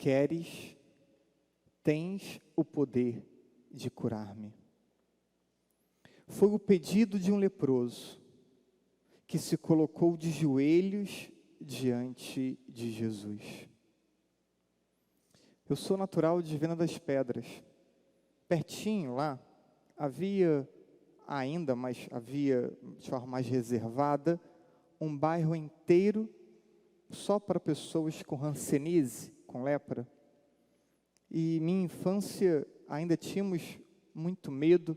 queres, tens o poder de curar-me. Foi o pedido de um leproso que se colocou de joelhos diante de Jesus. Eu sou natural de Viana das Pedras. Pertinho lá, havia de forma mais reservada, um bairro inteiro só para pessoas com hanseníase, com lepra. E minha infância ainda tínhamos muito medo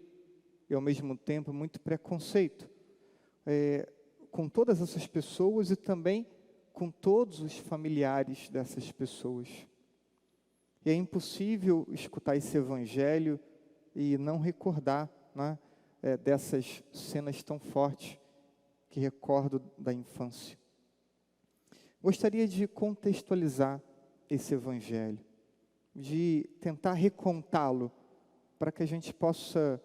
e ao mesmo tempo muito preconceito com todas essas pessoas e também com todos os familiares dessas pessoas. E é impossível escutar esse evangelho e não recordar, né, dessas cenas tão fortes que recordo da infância. Gostaria de contextualizar esse evangelho, de tentar recontá-lo, para que a gente possa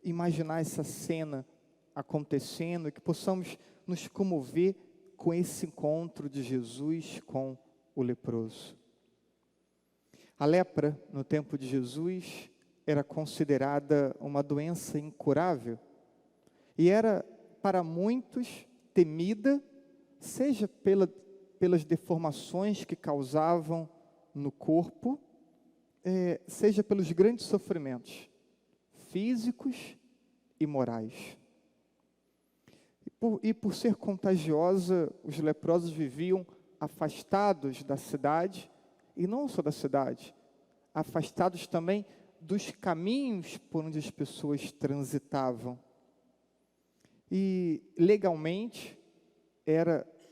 imaginar essa cena acontecendo e que possamos nos comover com esse encontro de Jesus com o leproso. A lepra, no tempo de Jesus, era considerada uma doença incurável e era, para muitos, temida, seja pelas deformações que causavam no corpo, seja pelos grandes sofrimentos físicos e morais. E por ser contagiosa, os leprosos viviam afastados da cidade, e não só da cidade, afastados também dos caminhos por onde as pessoas transitavam. E legalmente,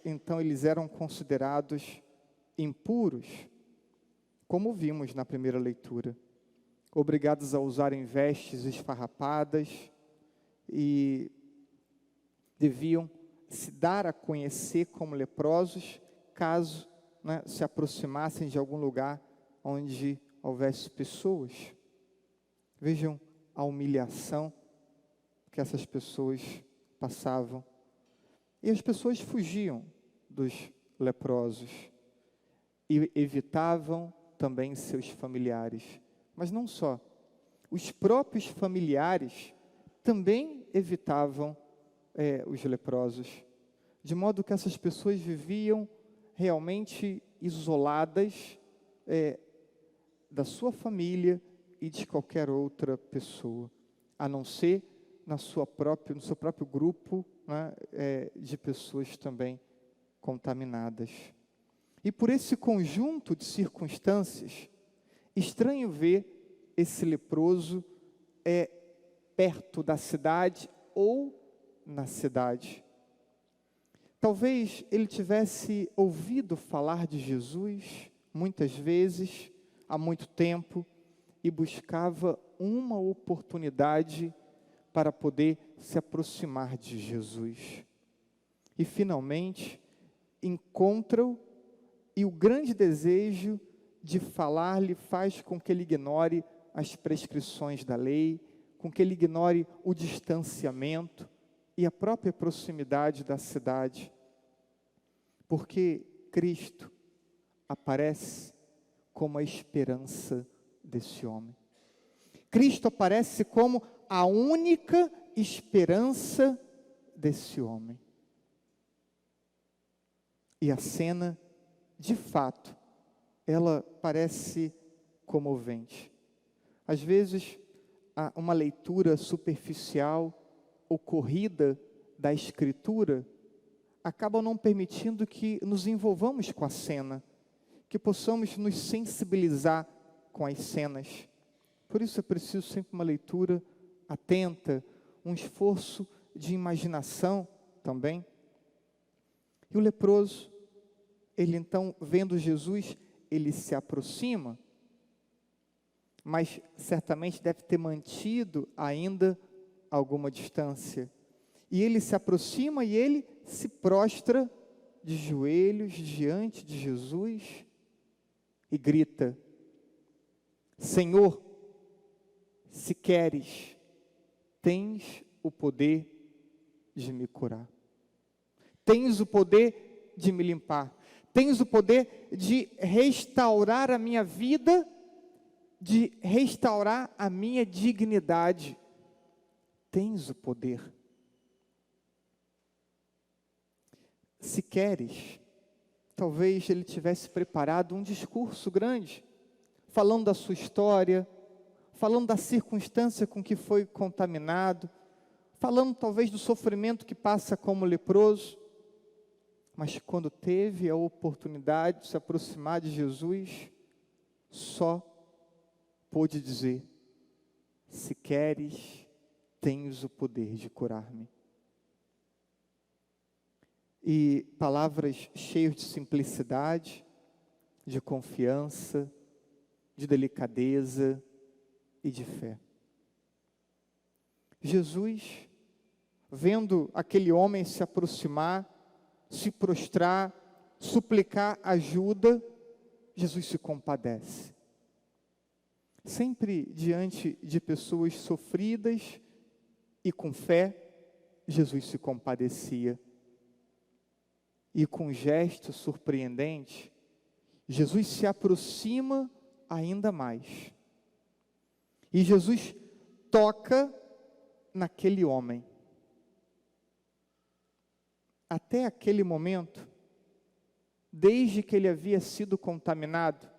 então eles eram considerados impuros, como vimos na primeira leitura, obrigados a usarem vestes esfarrapadas e deviam se dar a conhecer como leprosos, caso, né, se aproximassem de algum lugar onde houvesse pessoas. Vejam a humilhação que essas pessoas passavam. E as pessoas fugiam dos leprosos e evitavam também seus familiares. Mas não só. Os próprios familiares também evitavam os leprosos. De modo que essas pessoas viviam realmente isoladas da sua família e de qualquer outra pessoa, a não ser no seu próprio grupo, né, de pessoas também contaminadas. E por esse conjunto de circunstâncias, estranho ver esse leproso perto da cidade ou na cidade. Talvez ele tivesse ouvido falar de Jesus muitas vezes, há muito tempo, e buscava uma oportunidade para poder se aproximar de Jesus. E finalmente encontra-o, e o grande desejo de falar-lhe faz com que ele ignore as prescrições da lei, com que ele ignore o distanciamento e a própria proximidade da cidade, porque Cristo aparece como a esperança desse homem. Cristo aparece como a única esperança desse homem. E a cena, de fato, ela parece comovente. Às vezes, uma leitura superficial ou corrida da Escritura acaba não permitindo que nos envolvamos com a cena, que possamos nos sensibilizar com as cenas. Por isso é preciso sempre uma leitura atenta, um esforço de imaginação também. E o leproso, ele então, vendo Jesus, ele se aproxima, mas certamente deve ter mantido ainda alguma distância. E ele se aproxima e ele se prostra de joelhos diante de Jesus e grita: Senhor, se queres, tens o poder de me curar. Tens o poder de me limpar. tens o poder de restaurar a minha vida, de restaurar a minha dignidade. Tens o poder. Se queres, talvez ele tivesse preparado um discurso grande, falando da sua história, falando da circunstância com que foi contaminado, falando talvez do sofrimento que passa como leproso. Mas quando teve a oportunidade de se aproximar de Jesus, só pôde dizer: se queres, tens o poder de curar-me. E palavras cheias de simplicidade, de confiança, de delicadeza e de fé. Jesus, vendo aquele homem se aproximar, se prostrar, suplicar ajuda, Jesus se compadece. Sempre diante de pessoas sofridas e com fé, Jesus se compadecia. E com um gesto surpreendente, Jesus se aproxima ainda mais. E Jesus toca naquele homem. Até aquele momento, desde que ele havia sido contaminado,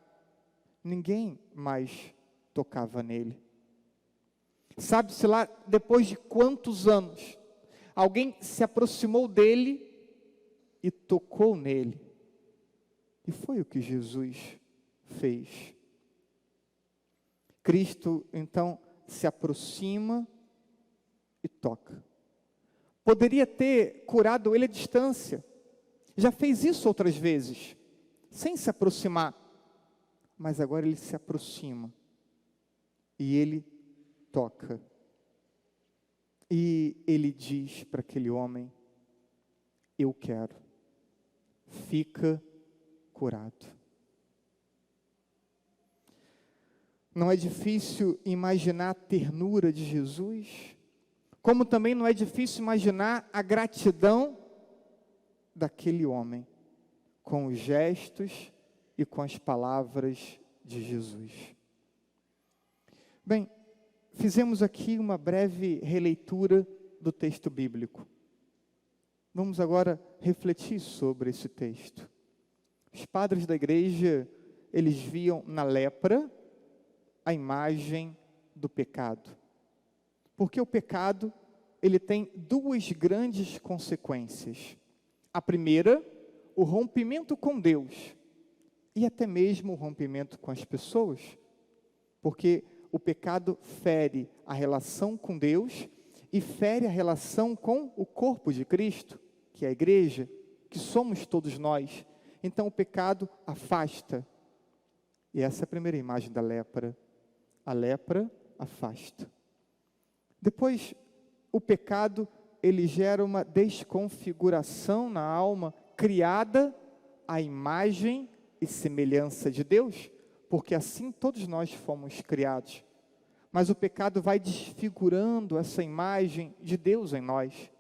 ninguém mais tocava nele. Sabe-se lá, depois de quantos anos, alguém se aproximou dele e tocou nele. E foi o que Jesus fez. Cristo, então, se aproxima e toca. Poderia ter curado ele à distância. Já fez isso outras vezes, sem se aproximar. Mas agora ele se aproxima. E ele toca. E ele diz para aquele homem: eu quero. Fica curado. Não é difícil imaginar a ternura de Jesus, como também não é difícil imaginar a gratidão daquele homem, com os gestos e com as palavras de Jesus. Bem, fizemos aqui uma breve releitura do texto bíblico. Vamos agora refletir sobre esse texto. Os padres da igreja, eles viam na lepra a imagem do pecado. Porque o pecado, ele tem duas grandes consequências. A primeira, o rompimento com Deus. E até mesmo o rompimento com as pessoas. Porque o pecado fere a relação com Deus e fere a relação com o corpo de Cristo, que é a igreja, que somos todos nós. Então o pecado afasta. E essa é a primeira imagem da lepra. A lepra afasta. Depois, o pecado, ele gera uma desconfiguração na alma, criada à imagem e semelhança de Deus, porque assim todos nós fomos criados. Mas o pecado vai desfigurando essa imagem de Deus em nós.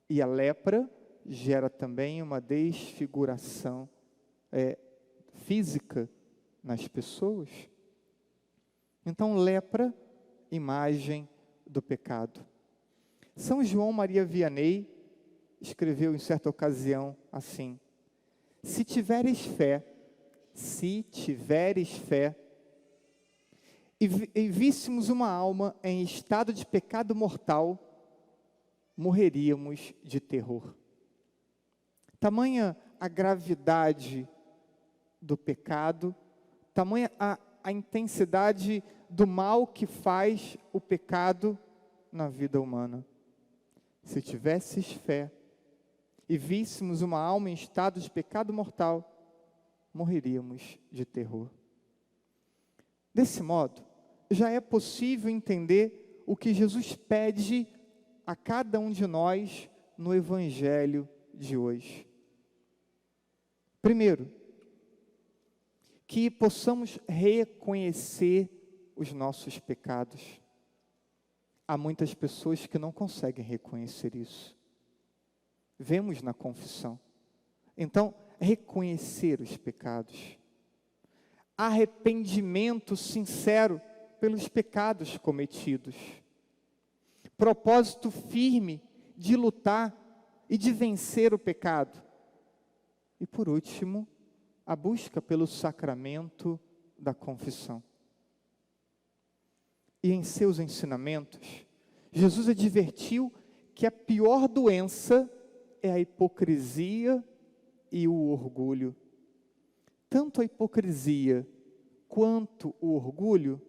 E a lepra gera também uma desfiguração física nas pessoas. Então, lepra, imagem do pecado. São João Maria Vianney escreveu em certa ocasião assim: se tiveres fé, e víssemos uma alma em estado de pecado mortal, morreríamos de terror. Tamanha a gravidade do pecado, tamanha a intensidade do mal que faz o pecado na vida humana. Se tivesses fé e víssemos uma alma em estado de pecado mortal, morreríamos de terror. Desse modo, já é possível entender o que Jesus pede a cada um de nós no Evangelho de hoje. Primeiro, que possamos reconhecer os nossos pecados. Há muitas pessoas que não conseguem reconhecer isso. Vemos na confissão. Então, reconhecer os pecados. Arrependimento sincero pelos pecados cometidos. Propósito firme de lutar e de vencer o pecado. E por último, a busca pelo sacramento da confissão. E em seus ensinamentos, Jesus advertiu que a pior doença é a hipocrisia e o orgulho. Tanto a hipocrisia quanto o orgulho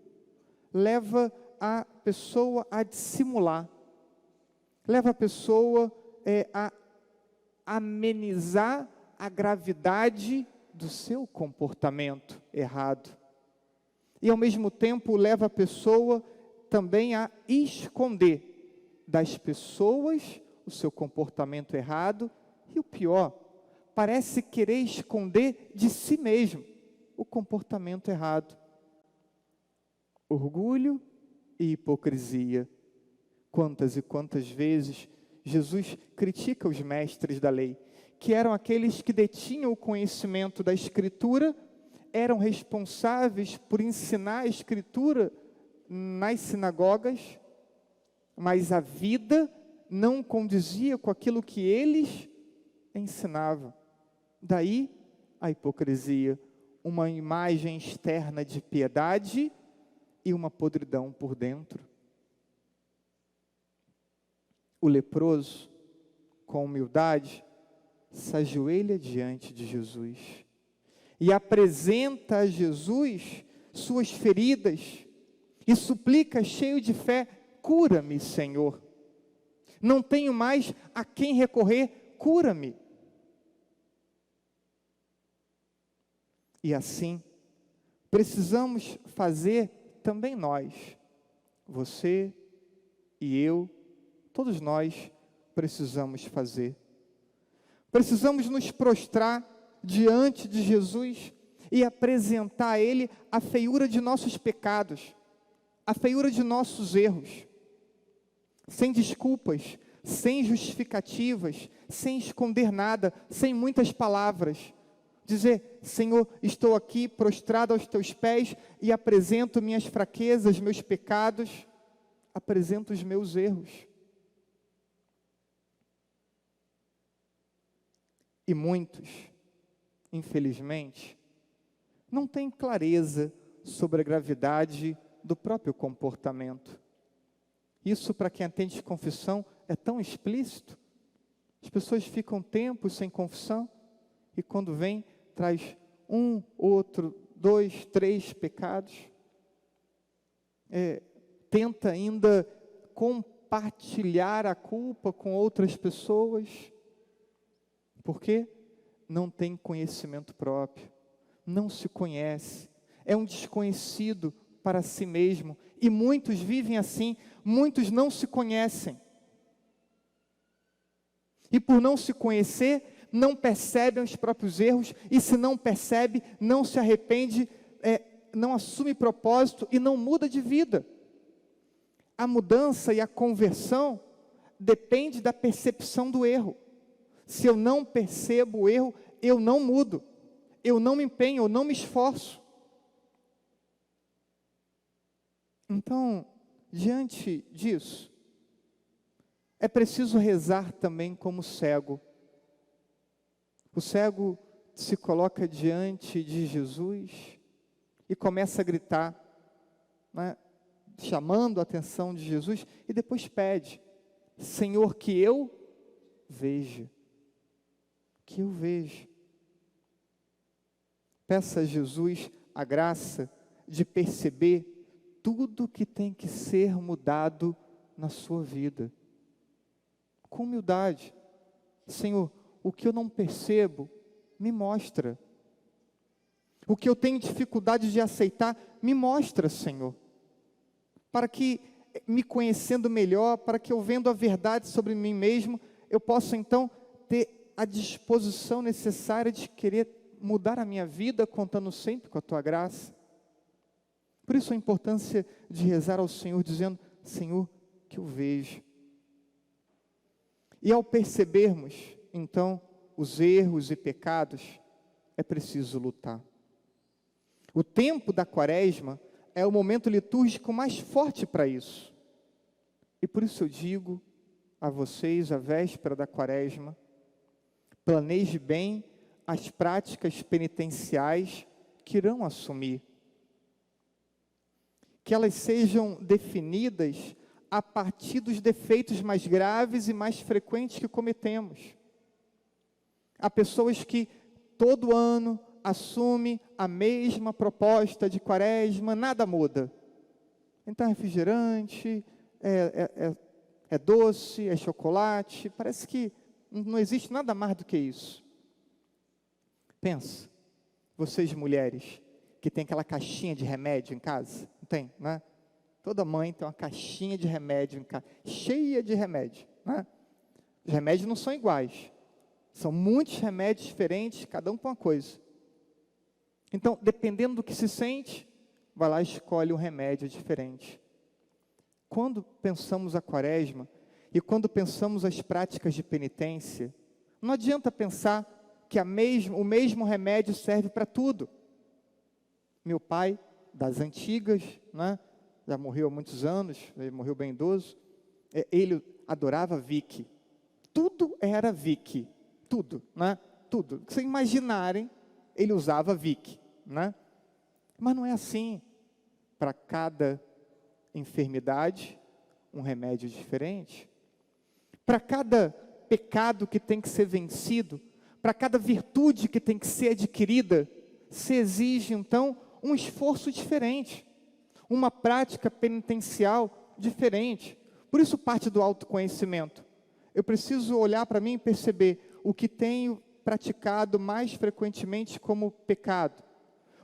leva a pessoa a dissimular, leva a pessoa a amenizar a gravidade do seu comportamento errado. E ao mesmo tempo leva a pessoa também a esconder das pessoas o seu comportamento errado e o pior, parece querer esconder de si mesmo o comportamento errado. Orgulho e hipocrisia. Quantas e quantas vezes Jesus critica os mestres da lei, que eram aqueles que detinham o conhecimento da Escritura, eram responsáveis por ensinar a Escritura nas sinagogas, mas a vida não condizia com aquilo que eles ensinavam. Daí a hipocrisia, uma imagem externa de piedade e uma podridão por dentro. O leproso, com humildade, se ajoelha diante de Jesus e apresenta a Jesus suas feridas e suplica, cheio de fé: cura-me, Senhor. Não tenho mais a quem recorrer, cura-me. E assim, precisamos fazer também nós, você e eu, todos nós precisamos fazer. Precisamos nos prostrar diante de Jesus e apresentar a Ele a feiura de nossos pecados, a feiura de nossos erros, sem desculpas, sem justificativas, sem esconder nada, sem muitas palavras. Dizer: Senhor, estou aqui prostrado aos teus pés e apresento minhas fraquezas, meus pecados, apresento os meus erros. E muitos, infelizmente, não têm clareza sobre a gravidade do próprio comportamento. Isso, para quem atende confissão, é tão explícito. As pessoas ficam tempos sem confissão e quando vem, traz um, outro, 2, 3 pecados. Tenta ainda compartilhar a culpa com outras pessoas. Por quê? Não tem conhecimento próprio, não se conhece, é um desconhecido para si mesmo. E muitos vivem assim, muitos não se conhecem. E por não se conhecer, não percebem os próprios erros, e se não percebe, não se arrepende, não assume propósito e não muda de vida. A mudança e a conversão depende da percepção do erro. Se eu não percebo o erro, eu não mudo, eu não me empenho, eu não me esforço. Então, diante disso, é preciso rezar também como cego. O cego se coloca diante de Jesus e começa a gritar, né, chamando a atenção de Jesus, e depois pede: Senhor, que eu veja. Que eu veja. Peça a Jesus a graça de perceber tudo que tem que ser mudado na sua vida. Com humildade. Senhor, o que eu não percebo, me mostra. O que eu tenho dificuldade de aceitar, me mostra, Senhor. Para que, me conhecendo melhor, para que eu vendo a verdade sobre mim mesmo, eu possa então ter a disposição necessária de querer mudar a minha vida, contando sempre com a Tua graça. Por isso a importância de rezar ao Senhor, dizendo: Senhor, que eu vejo. E ao percebermos, então, os erros e pecados, é preciso lutar. O tempo da Quaresma é o momento litúrgico mais forte para isso. E por isso eu digo a vocês, a véspera da Quaresma, planeje bem as práticas penitenciais que irão assumir. Que elas sejam definidas a partir dos defeitos mais graves e mais frequentes que cometemos. Há pessoas que todo ano assumem a mesma proposta de Quaresma, nada muda. Então é refrigerante, é doce, é chocolate, parece que não existe nada mais do que isso. Pensa, vocês mulheres, que tem aquela caixinha de remédio em casa, não tem, né? Toda mãe tem uma caixinha de remédio em casa, cheia de remédio, né? Os remédios não são iguais, são muitos remédios diferentes, cada um com uma coisa. Então, dependendo do que se sente, vai lá e escolhe um remédio diferente. Quando pensamos a Quaresma, e quando pensamos as práticas de penitência, não adianta pensar que o mesmo remédio serve para tudo. Meu pai, das antigas, né, já morreu há muitos anos, ele morreu bem idoso, ele adorava Vick. Tudo era Vick, tudo, né? Tudo. O que vocês imaginarem, ele usava Vick, né? Mas não é assim. Para cada enfermidade, um remédio diferente. Para cada pecado que tem que ser vencido, para cada virtude que tem que ser adquirida, se exige, então, um esforço diferente, uma prática penitencial diferente. Por isso parte do autoconhecimento. Eu preciso olhar para mim e perceber o que tenho praticado mais frequentemente como pecado,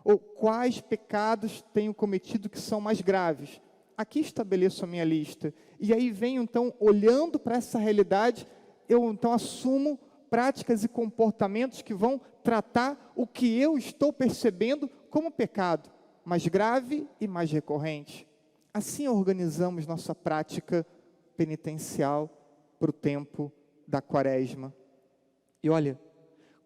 ou quais pecados tenho cometido que são mais graves. Aqui estabeleço a minha lista, e aí venho então, olhando para essa realidade, eu então assumo práticas e comportamentos que vão tratar o que eu estou percebendo como pecado, mais grave e mais recorrente. Assim organizamos nossa prática penitencial para o tempo da Quaresma. E olha,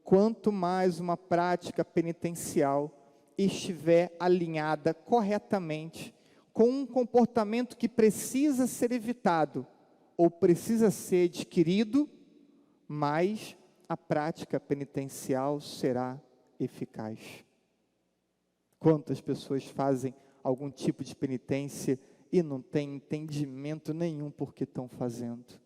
quanto mais uma prática penitencial estiver alinhada corretamente com um comportamento que precisa ser evitado ou precisa ser adquirido, mais a prática penitencial será eficaz. Quantas pessoas fazem algum tipo de penitência e não têm entendimento nenhum por que estão fazendo?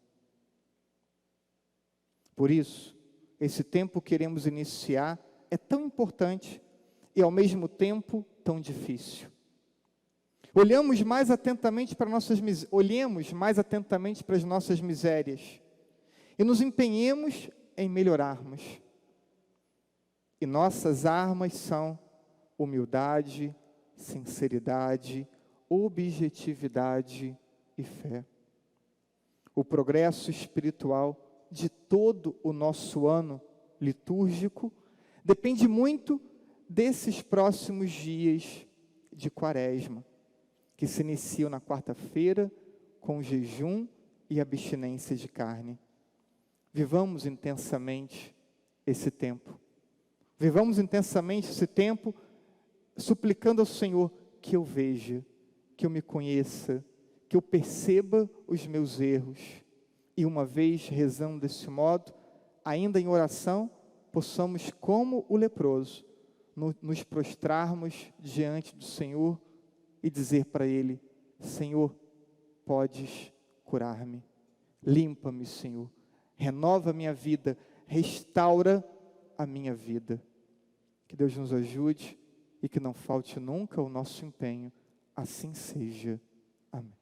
Por isso, esse tempo que queremos iniciar é tão importante e ao mesmo tempo tão difícil. Olhemos mais atentamente para olhemos mais atentamente para as nossas misérias e nos empenhemos em melhorarmos. E nossas armas são humildade, sinceridade, objetividade e fé. O progresso espiritual de todo o nosso ano litúrgico depende muito desses próximos dias de Quaresma, que se iniciam na quarta-feira com jejum e abstinência de carne. Vivamos intensamente esse tempo. Vivamos intensamente esse tempo, suplicando ao Senhor que eu veja, que eu me conheça, que eu perceba os meus erros. E uma vez rezando desse modo, ainda em oração, possamos, como o leproso, nos prostrarmos diante do Senhor e dizer para Ele: Senhor, podes curar-me, limpa-me, Senhor, renova a minha vida, restaura a minha vida. Que Deus nos ajude e que não falte nunca o nosso empenho. Assim seja. Amém.